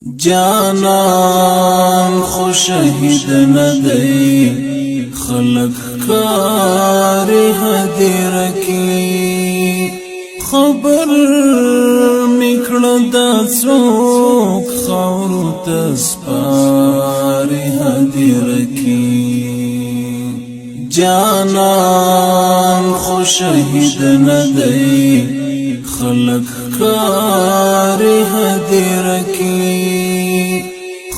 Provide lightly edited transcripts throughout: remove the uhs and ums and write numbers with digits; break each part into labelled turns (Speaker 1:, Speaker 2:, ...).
Speaker 1: جانان خو شهید ندی خلق کاری هدیر کی خبر میکړه دا څوک خاورو تسپاری هدیر کی جانان خو شهید ندی خلق کاری هدیر کی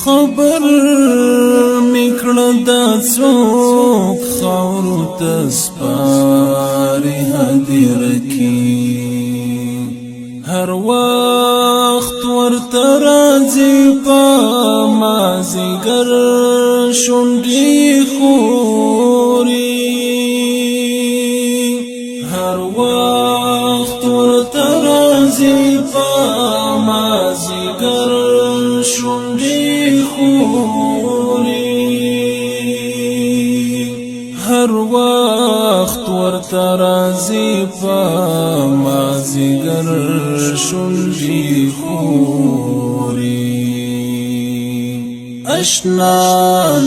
Speaker 1: خبر میکړه دا څوک خاورو تسپاری هدیر کی هر وخت ورته راځي په مازیګر شونډې خوري هر وخت ورته راځي په مازیګر شونډې خوري هر وخت ورته راځي په مازیګر شونډې خوري اشنا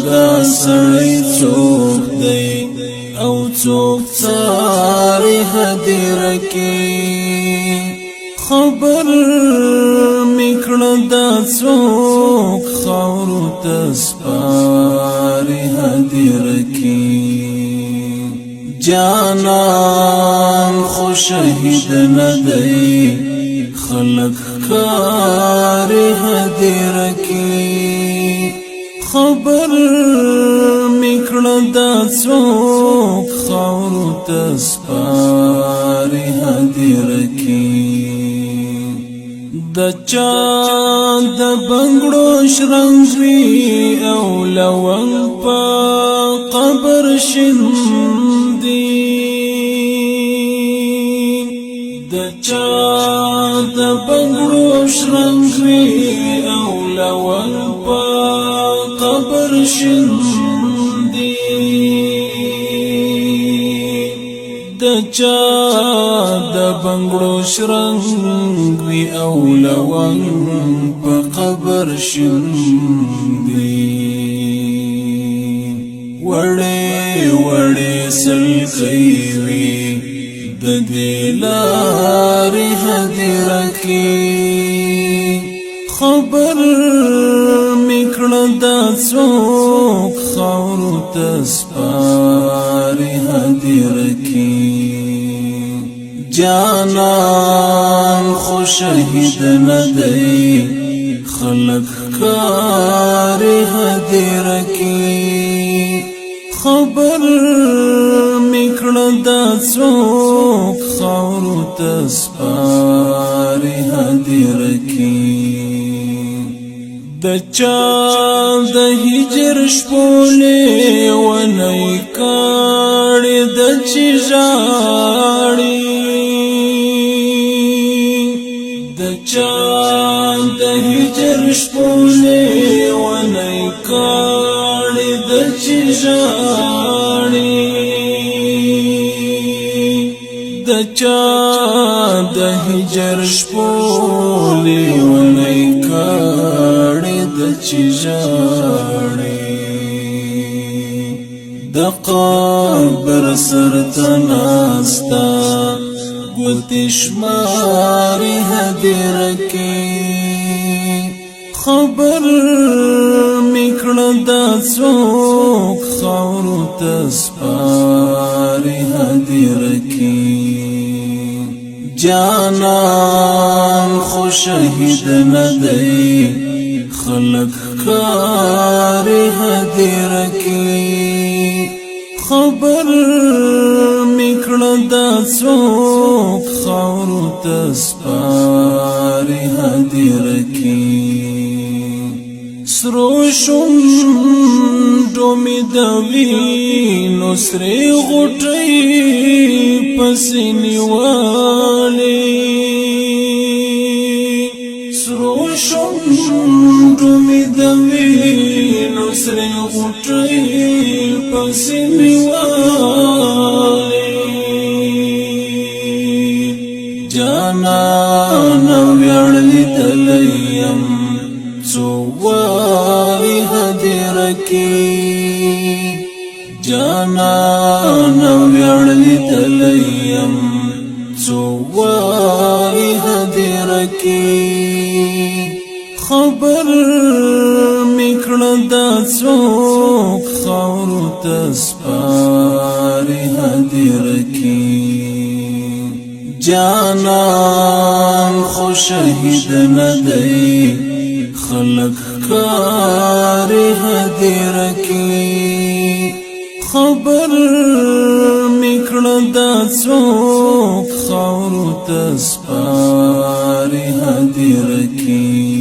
Speaker 1: دا سړی څوک دی او څوک څاري هدیر کی خبر میکړه دا څوک خاورو تسپاری هدیر کی جانان خو شهید ندی خلق کاری هدیر کی خبر میکړه دا څوک خاورو تسپاری هدیر کی د چا د بنګړو شرنګ وی او لونګ په قبر شندي د چا د بنګړو شرنګ وی او لونګ په قبر شندي د چا د بنګړو شرنګ وی او لونګ په قبر شندي وړې وړې سلکې وی د دې لارې هدیر کی خبر میکړه دا څوک خاورو تسپاری هدیر کی جانان خو شهید ندی خلق کاری هدیر کی خبر میکړه دا څوک خاورو تسپاری هدیر کی د چا د هجر شپولې ونی کاړې د چې ژاړي د چا د هجر شپولې ونی کاړې د چې ژاړي د چا د هجر شپولې ونی کاړې د چې ژاړي د قبر سرته ناستا ګوتې شماري هدیر کی خبر میکړه دا څوک خاورو تسپاری هدیر کی جانان خو شهید ندی خلق کاری هدیر کی خبر میکړه دا څوک خاورو تسپاری هدیر کی سرو شونډو می د وینو سرې غوټۍ پسې نیولې سرو شونډو می د وینو سرې غوټۍ پسې نیولې جانان ویړلې دلیم څو واري هدیر کی جانانا ویړلی دلیم څو واري هدیر کی خبر میکړه دا څوک خاورو ته سپاري هدیر کی جانان خو شهید ندی خلق کاری هدیر کی خبر میکړه دا څوک خاورو ته سپاري هدیر کی